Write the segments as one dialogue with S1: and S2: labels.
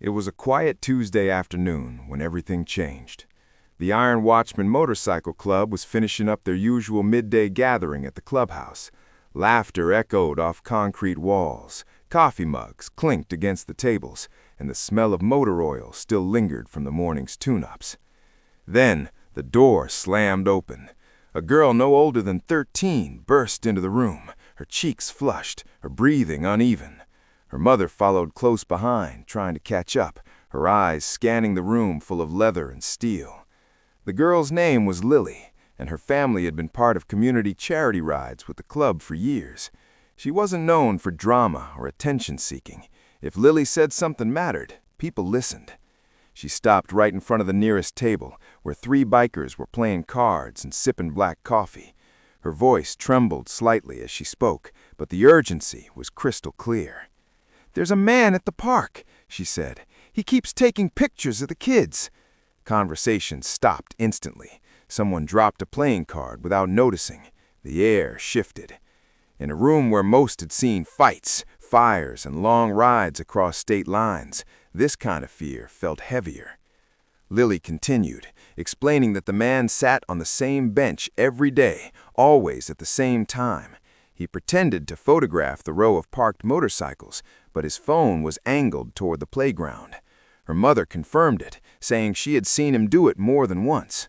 S1: It was a quiet Tuesday afternoon when everything changed. The Iron Watchman Motorcycle Club was finishing up their usual midday gathering at the clubhouse. Laughter echoed off concrete walls, coffee mugs clinked against the tables, and the smell of motor oil still lingered from the morning's tune-ups. Then the door slammed open. A girl no older than 13 burst into the room, her cheeks flushed, her breathing uneven. Her mother followed close behind, trying to catch up, her eyes scanning the room full of leather and steel. The girl's name was Lily, and her family had been part of community charity rides with the club for years. She wasn't known for drama or attention-seeking. If Lily said something mattered, people listened. She stopped right in front of the nearest table, where 3 bikers were playing cards and sipping black coffee. Her voice trembled slightly as she spoke, but the urgency was crystal clear. "There's a man at the park," she said. "He keeps taking pictures of the kids." Conversation stopped instantly. Someone dropped a playing card without noticing. The air shifted. In a room where most had seen fights, fires, and long rides across state lines, this kind of fear felt heavier. Lily continued, explaining that the man sat on the same bench every day, always at the same time. He pretended to photograph the row of parked motorcycles, but his phone was angled toward the playground. Her mother confirmed it, saying she had seen him do it more than once.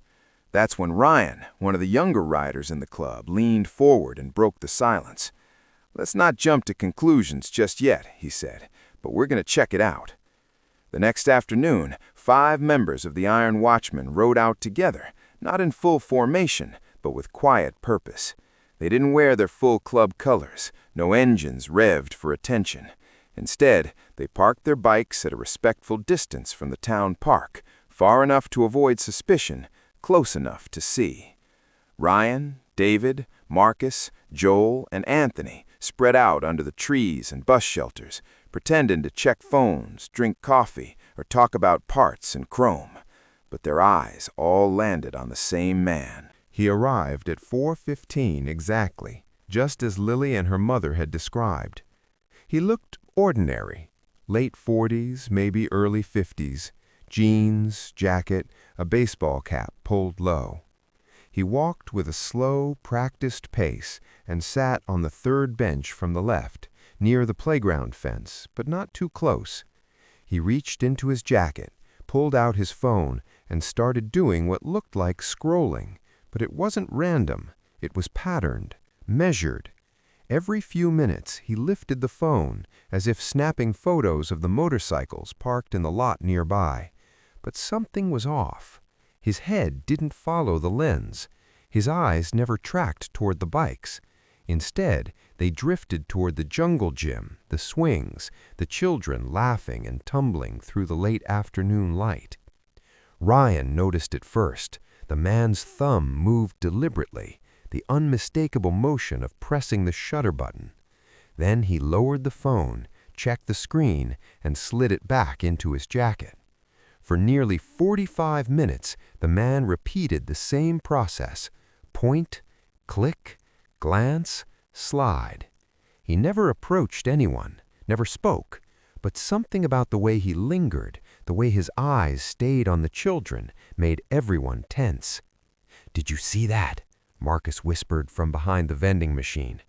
S1: That's when Ryan, one of the younger riders in the club, leaned forward and broke the silence. "Let's not jump to conclusions just yet," he said, "but we're going to check it out." The next afternoon, 5 members of the Iron Watchman rode out together, not in full formation, but with quiet purpose. They didn't wear their full club colors, no engines revved for attention. Instead, they parked their bikes at a respectful distance from the town park, far enough to avoid suspicion, close enough to see. Ryan, David, Marcus, Joel, and Anthony spread out under the trees and bus shelters, pretending to check phones, drink coffee, or talk about parts and chrome. But their eyes all landed on the same man.
S2: He arrived at 4:15 exactly, just as Lily and her mother had described. He looked ordinary, late 40s, maybe early 50s, jeans, jacket, a baseball cap pulled low. He walked with a slow, practiced pace and sat on the 3rd bench from the left, near the playground fence, but not too close. He reached into his jacket, pulled out his phone, and started doing what looked like scrolling, but it wasn't random. It was patterned, measured. Every few minutes he lifted the phone, as if snapping photos of the motorcycles parked in the lot nearby. But something was off. His head didn't follow the lens. His eyes never tracked toward the bikes. Instead, they drifted toward the jungle gym, the swings, the children laughing and tumbling through the late afternoon light. Ryan noticed it first. The man's thumb moved deliberately, the unmistakable motion of pressing the shutter button. Then he lowered the phone, checked the screen, and slid it back into his jacket. For nearly 45 minutes, the man repeated the same process: point, click, glance, slide. He never approached anyone, never spoke, but something about the way he lingered, the way his eyes stayed on the children, made everyone tense. "Did you see that?" Marcus whispered from behind the vending machine.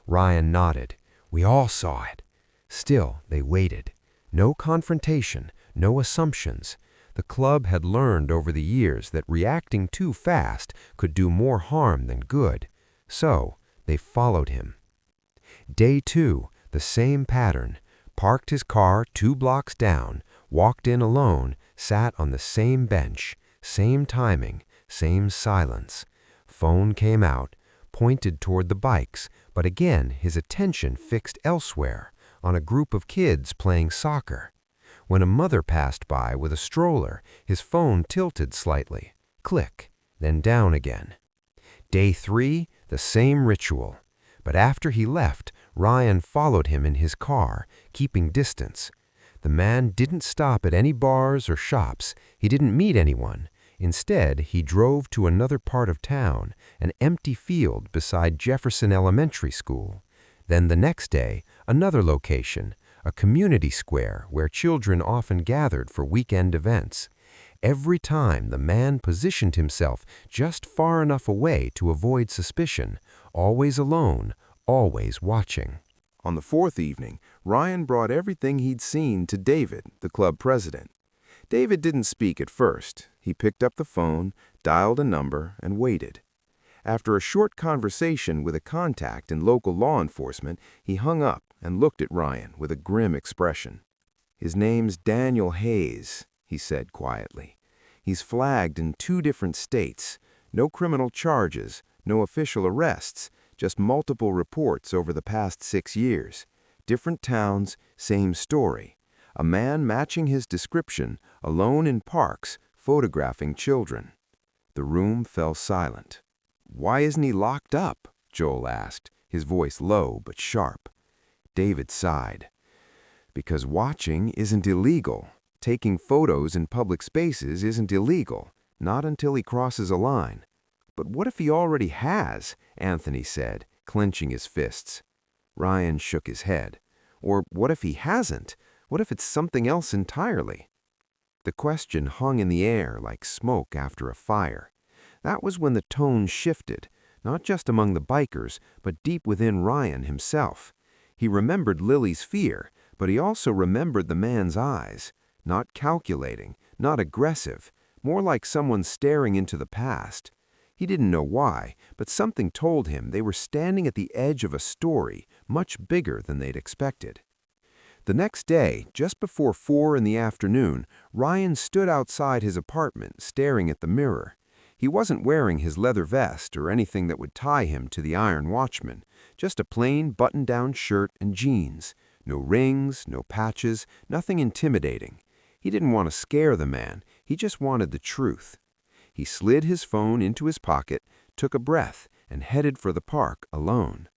S2: Ryan nodded. "We all saw it." Still, they waited. No confrontation, no assumptions. The club had learned over the years that reacting too fast could do more harm than good. So, they followed him. Day 2, the same pattern. Parked his car 2 blocks down, walked in alone, sat on the same bench, same timing, same silence. Phone came out, pointed toward the bikes, but again his attention fixed elsewhere, on a group of kids playing soccer. When a mother passed by with a stroller, his phone tilted slightly. Click, then down again. Day 3, the same ritual. But after he left, Ryan followed him in his car, keeping distance. The man didn't stop at any bars or shops. He didn't meet anyone. Instead, he drove to another part of town, an empty field beside Jefferson Elementary School. Then the next day, another location, a community square where children often gathered for weekend events. Every time the man positioned himself just far enough away to avoid suspicion, always alone, always watching.
S1: On the fourth evening, Ryan brought everything he'd seen to David, the club president. David didn't speak at first. He picked up the phone, dialed a number, and waited. After a short conversation with a contact in local law enforcement, he hung up and looked at Ryan with a grim expression. "His name's Daniel Hayes," he said quietly. "He's flagged in 2 different states. No criminal charges, no official arrests, just multiple reports over the past 6 years. Different towns, same story. A man matching his description, alone in parks, photographing children." The room fell silent. "Why isn't he locked up?" Joel asked, his voice low but sharp. David sighed. "Because watching isn't illegal. Taking photos in public spaces isn't illegal, not until he crosses a line." "But what if he already has?" Anthony said, clenching his fists. Ryan shook his head. "Or what if he hasn't? What if it's something else entirely?" The question hung in the air like smoke after a fire. That was when the tone shifted, not just among the bikers, but deep within Ryan himself. He remembered Lily's fear, but he also remembered the man's eyes. Not calculating, not aggressive, more like someone staring into the past. He didn't know why, but something told him they were standing at the edge of a story much bigger than they'd expected. The next day, just before 4 in the afternoon, Ryan stood outside his apartment staring at the mirror. He wasn't wearing his leather vest or anything that would tie him to the Iron Watchman, just a plain button-down shirt and jeans. No rings, no patches, nothing intimidating. He didn't want to scare the man, he just wanted the truth. He slid his phone into his pocket, took a breath, and headed for the park alone.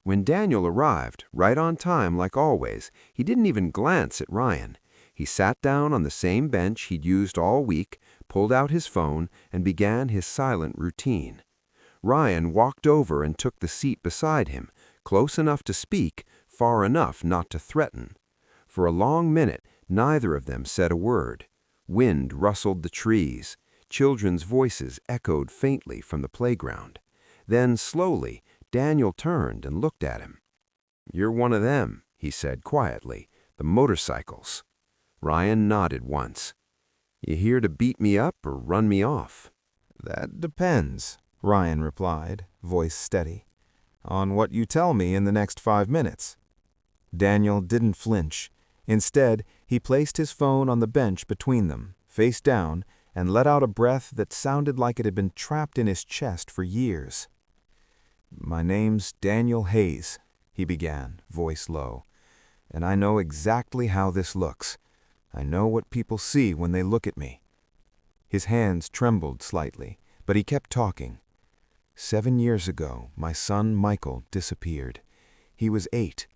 S1: When Daniel arrived, right on time like always, he didn't even glance at Ryan. He sat down on the same bench he'd used all week, pulled out his phone, and began his silent routine. Ryan walked over and took the seat beside him, close enough to speak, far enough not to threaten. For a long minute, neither of them said a word. Wind rustled the trees. Children's voices echoed faintly from the playground. Then, slowly, Daniel turned and looked at him. "You're one of them," he said quietly, "the motorcycles." Ryan nodded once. "You here to beat me up or run me off?"
S3: "That depends," Ryan replied, voice steady, "on what you tell me in the next 5 minutes." Daniel didn't flinch. Instead, he placed his phone on the bench between them, face down, and let out a breath that sounded like it had been trapped in his chest for years. "My name's Daniel Hayes," he began, voice low, "and I know exactly how this looks. I know what people see when they look at me." His hands trembled slightly, but he kept talking. 7 years ago, my son Michael disappeared. He was 8.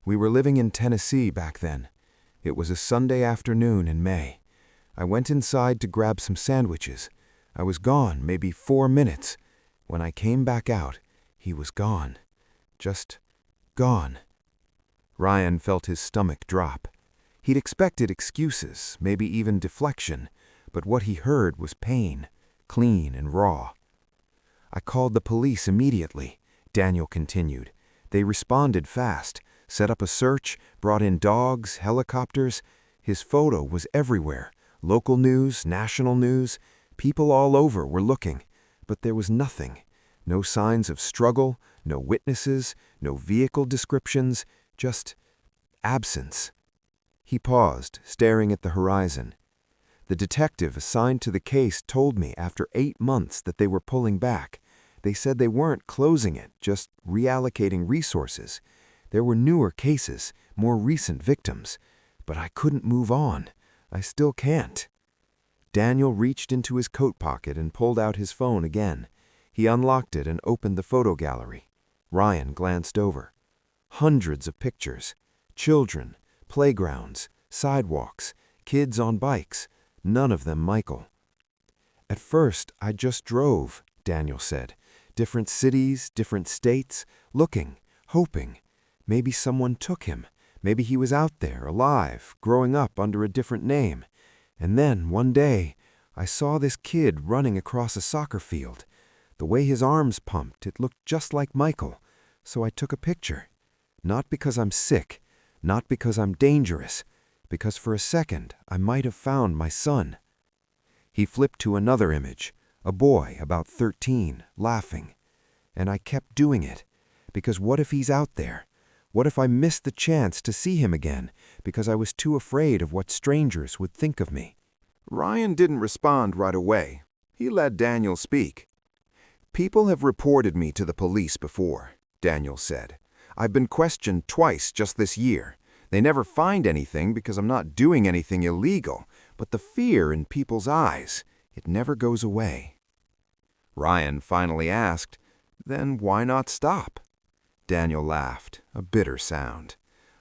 S3: We were living in Tennessee back then. It was a Sunday afternoon in May. I went inside to grab some sandwiches. I was gone maybe 4 minutes. When I came back out, he was gone. Just gone. Ryan felt his stomach drop. He'd expected excuses, maybe even deflection, but what he heard was pain, clean and raw. "I called the police immediately," Daniel continued. "They responded fast, set up a search, brought in dogs, helicopters. His photo was everywhere. Local news, national news. People all over were looking. But there was nothing. No signs of struggle, no witnesses, no vehicle descriptions, just absence." He paused, staring at the horizon. "The detective assigned to the case told me after 8 months that they were pulling back. They said they weren't closing it, just reallocating resources. There were newer cases, more recent victims. But I couldn't move on. I still can't." Daniel reached into his coat pocket and pulled out his phone again. He unlocked it and opened the photo gallery. Ryan glanced over. Hundreds of pictures. Children, playgrounds, sidewalks, kids on bikes. None of them Michael. "At first, I just drove," Daniel said. "Different cities, different states, looking, hoping. Maybe someone took him.
S2: Maybe he was out there, alive, growing up under a different name. And then, one day, I saw this kid running across a soccer field. The way his arms pumped, it looked just like Michael. So I took a picture. Not because I'm sick, not because I'm dangerous, because for a second I might have found my son. He flipped to another image, a boy about 13, laughing. And I kept doing it, because what if he's out there? What if I missed the chance to see him again, because I was too afraid of what strangers would think of me?
S1: Ryan didn't respond right away. He let Daniel speak. "People have reported me to the police before," Daniel said. "I've been questioned twice just this year. They never find anything because I'm not doing anything illegal, but the fear in people's eyes, it never goes away." Ryan finally asked, "Then why not stop?" Daniel laughed, a bitter sound.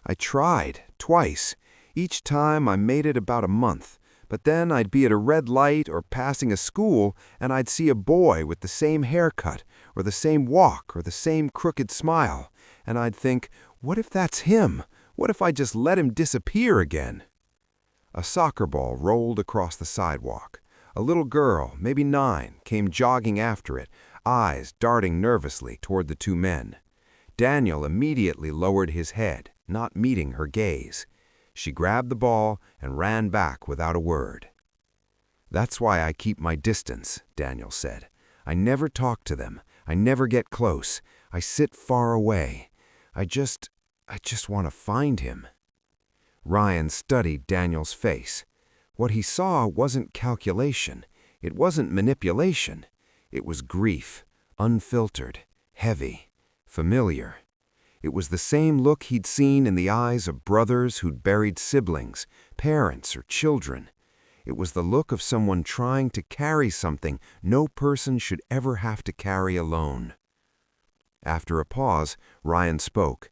S1: "I tried, twice. Each time I made it about a month, but then I'd be at a red light or passing a school and I'd see a boy with the same haircut or the same walk or the same crooked smile, and I'd think, what if that's him? What if I just let him disappear again?" A soccer ball rolled across the sidewalk. A little girl, maybe 9, came jogging after it, eyes darting nervously toward the two men. Daniel immediately lowered his head, not meeting her gaze. She grabbed the ball and ran back without a word. "That's why I keep my distance," Daniel said. "I never talk to them. I never get close. I sit far away. I just want to find him." Ryan studied Daniel's face. What he saw wasn't calculation. It wasn't manipulation. It was grief, unfiltered, heavy, familiar. It was the same look he'd seen in the eyes of brothers who'd buried siblings, parents, or children. It was the look of someone trying to carry something no person should ever have to carry alone. After a pause, Ryan spoke.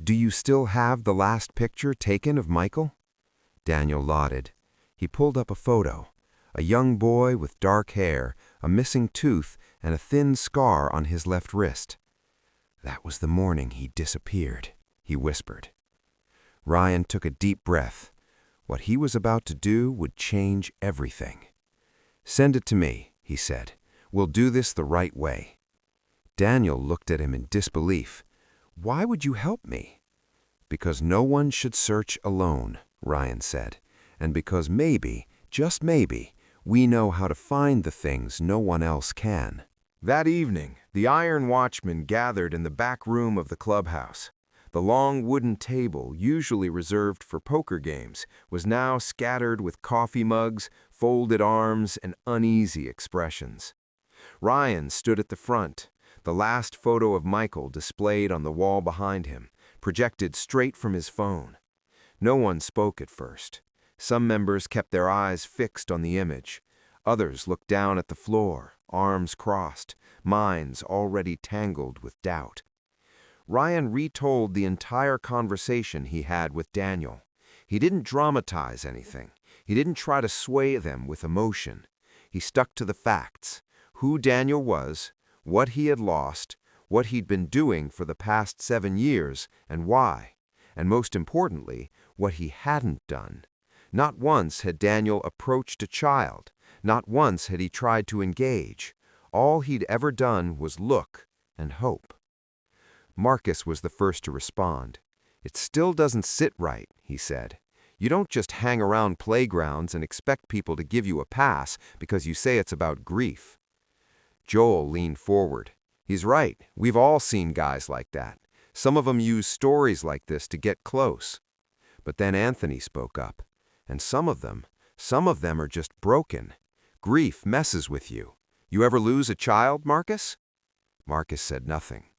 S1: "Do you still have the last picture taken of Michael?" Daniel nodded. He pulled up a photo. A young boy with dark hair, a missing tooth, and a thin scar on his left wrist. "That was the morning he disappeared," he whispered. Ryan took a deep breath. What he was about to do would change everything. "Send it to me," he said. "We'll do this the right way." Daniel looked at him in disbelief. "Why would you help me?" "Because no one should search alone," Ryan said. "And because maybe, just maybe, we know how to find the things no one else can." That evening, the Iron Watchmen gathered in the back room of the clubhouse. The long wooden table, usually reserved for poker games, was now scattered with coffee mugs, folded arms, and uneasy expressions. Ryan stood at the front, the last photo of Michael displayed on the wall behind him, projected straight from his phone. No one spoke at first. Some members kept their eyes fixed on the image. Others looked down at the floor, arms crossed, minds already tangled with doubt. Ryan retold the entire conversation he had with Daniel. He didn't dramatize anything. He didn't try to sway them with emotion. He stuck to the facts: who Daniel was, what he had lost, what he'd been doing for the past 7 years, and why, and most importantly, what he hadn't done. Not once had Daniel approached a child. Not once had he tried to engage. All he'd ever done was look and hope. Marcus was the first to respond. "It still doesn't sit right," he said. "You don't just hang around playgrounds and expect people to give you a pass because you say it's about grief." Joel leaned forward. "He's right. We've all seen guys like that. Some of them use stories like this to get close." But then Anthony spoke up. "And some of them are just broken. Grief messes with you. You ever lose a child, Marcus?" Marcus said nothing.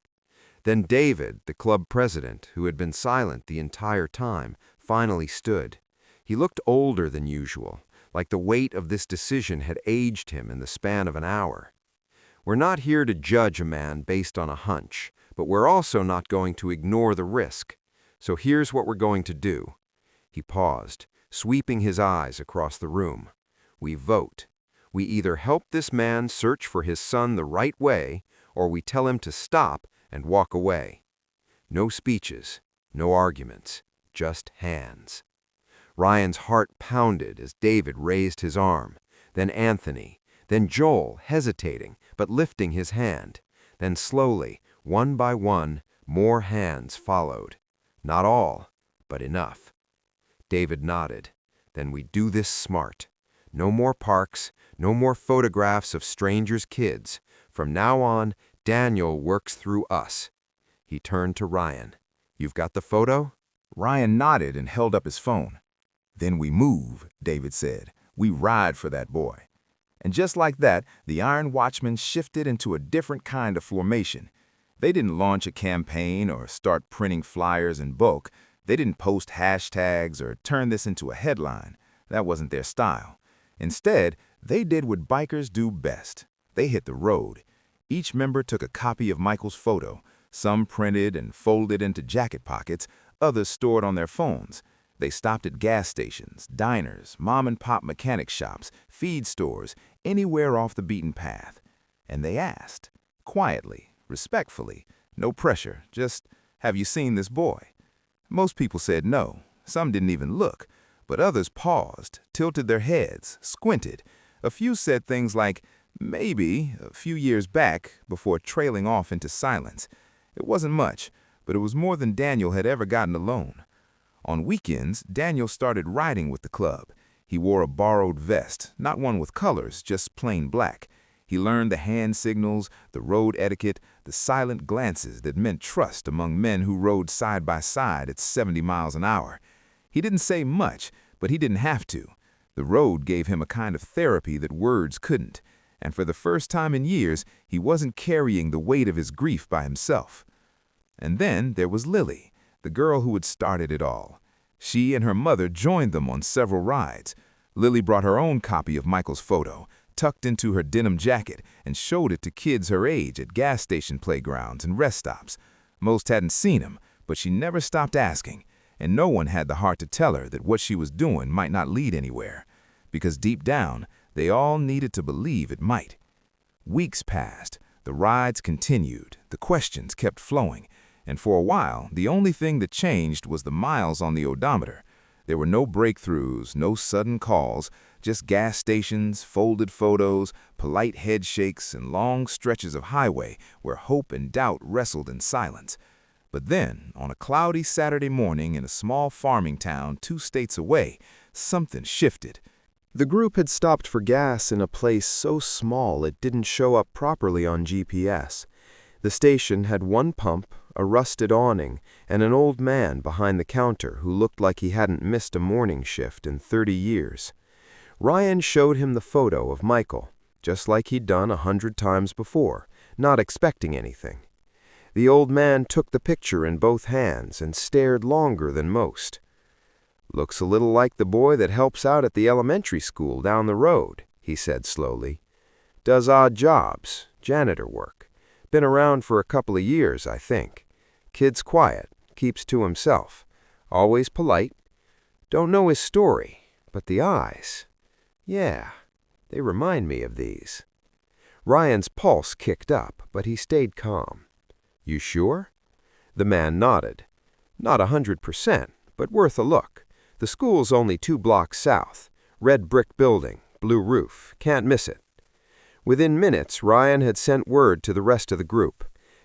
S1: Then David, the club president, who had been silent the entire time, finally stood. He looked older than usual, like the weight of this decision had aged him in the span of an hour. "We're not here to judge a man based on a hunch, but we're also not going to ignore the risk. So here's what we're going to do." He paused, sweeping his eyes across the room. "We vote. We either help this man search for his son the right way, or we tell him to stop and walk away. No speeches, no arguments,
S2: just hands. Ryan's heart pounded as David raised his arm, then Anthony, then Joel, hesitating but lifting his hand. Then slowly, one by one, more hands followed. Not all, but enough. David nodded. Then we do this smart. No more parks, no more photographs of strangers' kids. From now on, Daniel works through us. He turned to Ryan. You've got the photo?
S1: Ryan nodded and held up his phone. Then we move, David said. We ride for that boy. And just like that, the Iron Watchmen shifted into a different kind of formation. They didn't launch a campaign or start printing flyers in bulk. They didn't post hashtags or turn this into a headline. That wasn't their style. Instead, they did what bikers do best. They hit the road. Each member took a copy of Michael's photo, some printed and folded into jacket pockets, others stored on their phones. They stopped at gas stations, diners, mom-and-pop mechanic shops, feed stores, anywhere off the beaten path. And they asked, quietly, respectfully, no pressure, just, have you seen this boy? Most people said no. Some didn't even look. But others paused, tilted their heads, squinted. A few said things like, maybe, a few years back, before trailing off into silence. It wasn't much, but it was more than Daniel had ever gotten alone. On weekends, Daniel started riding with the club. He wore a borrowed vest, not one with colors, just plain black. He learned the hand signals, the road etiquette, the silent glances that meant trust among men who rode side by side at 70 miles an hour. He didn't say much, but he didn't have to. The road gave him a kind of therapy that words couldn't. And for the first time in years, he wasn't carrying the weight of his grief by himself. And then there was Lily, the girl who had started it all. She and her mother joined them on several rides. Lily brought her own copy of Michael's photo, tucked into her denim jacket, and showed it to kids her age at gas station playgrounds and rest stops. Most hadn't seen him, but she never stopped asking, and no one had the heart to tell her that what she was doing might not lead anywhere, because deep down, they all needed to believe it might. Weeks passed, the rides continued, the questions kept flowing, and for a while, the only thing that changed was the miles on the odometer. There were no breakthroughs, no sudden calls, just gas stations, folded photos, polite head shakes, and long stretches of highway where hope and doubt wrestled in silence. But then, on a cloudy Saturday morning in a small farming town 2 states away, something shifted. The group had stopped for gas in a place so small it didn't show up properly on GPS. The station had one pump, a rusted awning, and an old man behind the counter who looked like he hadn't missed a morning shift in 30 years. Ryan showed him the photo of Michael, just like he'd done 100 times before, not expecting anything. The old man took the picture in both hands and stared longer than most. "Looks a little like the boy that helps out at the elementary school down the road," he said slowly. "Does odd jobs, janitor work. Been around for a couple of years, I think. Kid's quiet, keeps to himself. Always polite. Don't know his story, but the eyes. Yeah, they remind me of these." Ryan's pulse kicked up, but he stayed calm. "You sure?" The man nodded. "Not 100%, but worth a look. The school's only 2 blocks south. Red brick building, blue roof. Can't miss it." Within minutes, Ryan had sent word to the rest of the group.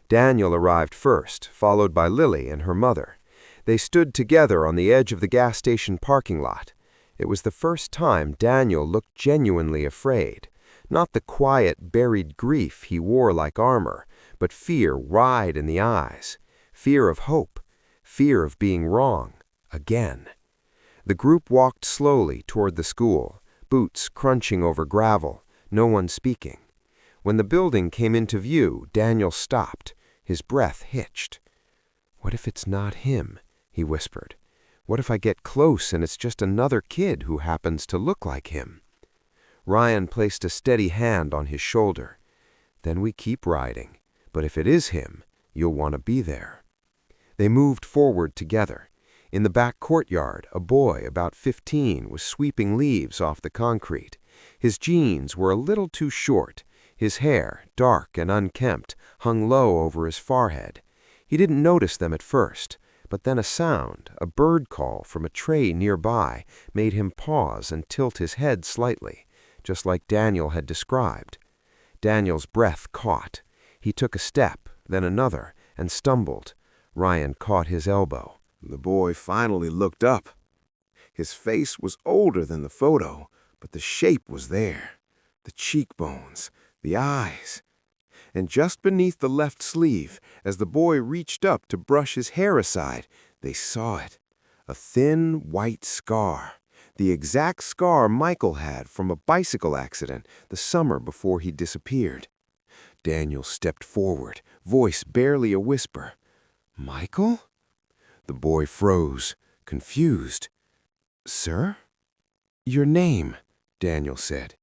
S1: Daniel arrived first, followed by Lily and her mother. They stood together on the edge of the gas station parking lot. It was the first time Daniel looked genuinely afraid. Not the quiet, buried grief he wore like armor, but fear wide in the eyes. Fear of hope. Fear of being wrong. Again. The group walked slowly toward the school, boots crunching over gravel, no one speaking. When the building came into view, Daniel stopped. His breath hitched. "What if it's not him?" he whispered. "What if I get close and it's just another kid who happens to look like him?" Ryan placed a steady hand on his shoulder. "Then we keep riding. But if it is him, you'll want to be there." They moved forward together. In the back courtyard, a boy about 15 was sweeping leaves off the concrete. His jeans were a little too short. His hair, dark and unkempt, hung low over his forehead. He didn't notice them at first,
S2: But then a sound, a bird call from a tray nearby, made him pause and tilt his head slightly, just like Daniel had described. Daniel's breath caught. He took a step, then another, and stumbled. Ryan caught his elbow.
S1: The boy finally looked up. His face was older than the photo, but the shape was there. The cheekbones, the eyes. And just beneath the left sleeve, as the boy reached up to brush his hair aside, they saw it. A thin, white scar. The exact scar Michael had from a bicycle accident the summer before he disappeared. Daniel stepped forward, voice barely a whisper. "Michael?" The boy froze, confused. "Sir?" "Your name," Daniel said.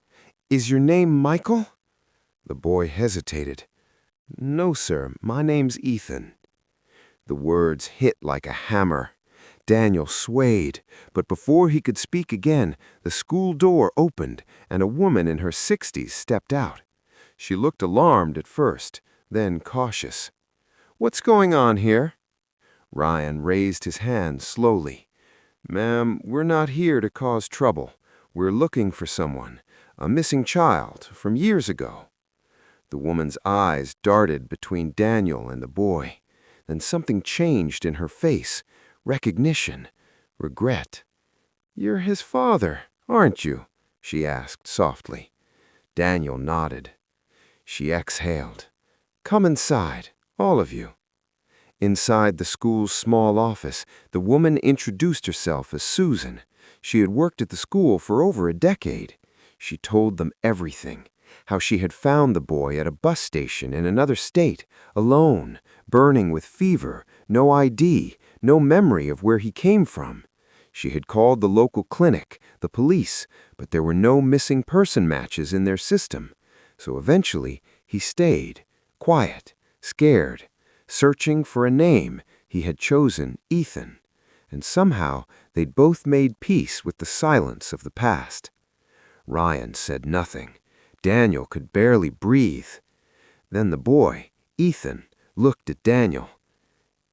S1: "Is your name Michael?" The boy hesitated. "No, sir, my name's Ethan." The words hit like a hammer. Daniel swayed, but before he could speak again, the school door opened and a woman in her 60s stepped out. She looked alarmed at first, then cautious. "What's going on here?" Ryan raised his hand slowly. "Ma'am, we're not here to cause trouble. We're looking for someone, a missing child from years ago." The woman's eyes darted between Daniel and the boy. Then something changed in her face. Recognition. Regret. "You're his father, aren't you?" she asked softly. Daniel nodded. She exhaled. "Come inside, all of you." Inside the school's small office, the woman introduced herself as Susan. She had worked at the school for over a decade. She told them everything. How she had found the boy at a bus station in another state, alone, burning with fever, no ID, no memory of where he came from. She had called the local clinic, the police, but there were no missing person matches in their system. So eventually, he stayed, quiet, scared, searching for a name. He had chosen Ethan. And somehow, they'd both made peace with the silence of the past. Ryan said nothing. Daniel could barely breathe. Then the boy, Ethan, looked at Daniel.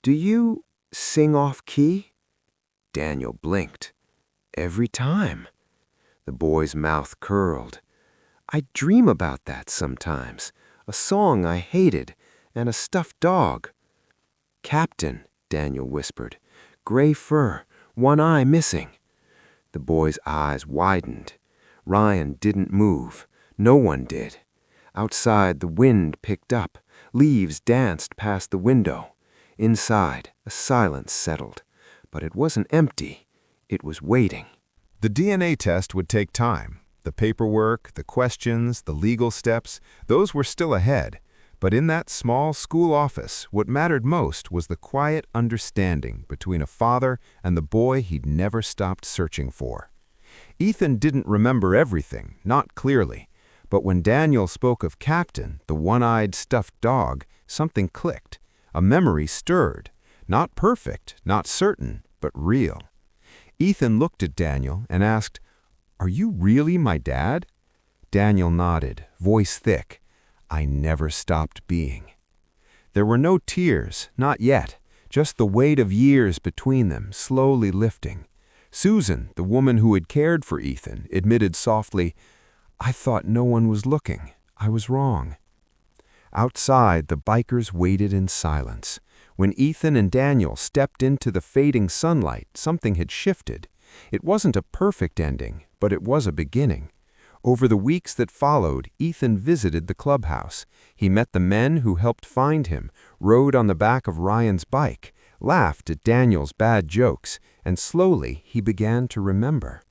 S1: "Do you sing off-key?" Daniel blinked. "Every time." The boy's mouth curled. "I dream about that sometimes. A song I hated, and a stuffed dog." "Captain," Daniel whispered. "Gray fur, one eye missing." The boy's eyes widened. Ryan didn't move. No one did. Outside, the wind picked up. Leaves danced past the window. Inside, a silence settled. But it wasn't empty. It was waiting.
S2: The DNA test would take time. The paperwork, the questions, the legal steps, those were still ahead. But in that small school office, what mattered most was the quiet understanding between a father and the boy he'd never stopped searching for. Ethan didn't remember everything, not clearly. But when Daniel spoke of Captain, the one-eyed stuffed dog, something clicked. A memory stirred. Not perfect, not certain, but real. Ethan looked at Daniel and asked, "Are you really my dad?" Daniel nodded, voice thick. "I never stopped being." There were no tears, not yet, just the weight of years between them, slowly lifting. Susan, the woman who had cared for Ethan, admitted softly, "I thought no one was looking. I was wrong." Outside, the bikers waited in silence. When Ethan and Daniel stepped into the fading sunlight, something had shifted. It wasn't a perfect ending, but it was a beginning. Over the weeks that followed, Ethan visited the clubhouse. He met the men who helped find him, rode on the back of Ryan's bike, laughed at Daniel's bad jokes, and slowly he began to remember.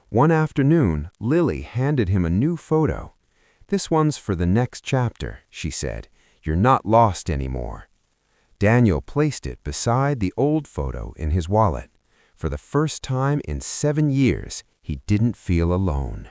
S2: One afternoon, Lily handed him a new photo. "This one's for the next chapter," she said. "You're not lost anymore." Daniel placed it beside the old photo in his wallet. For the first time in 7 years, he didn't feel alone.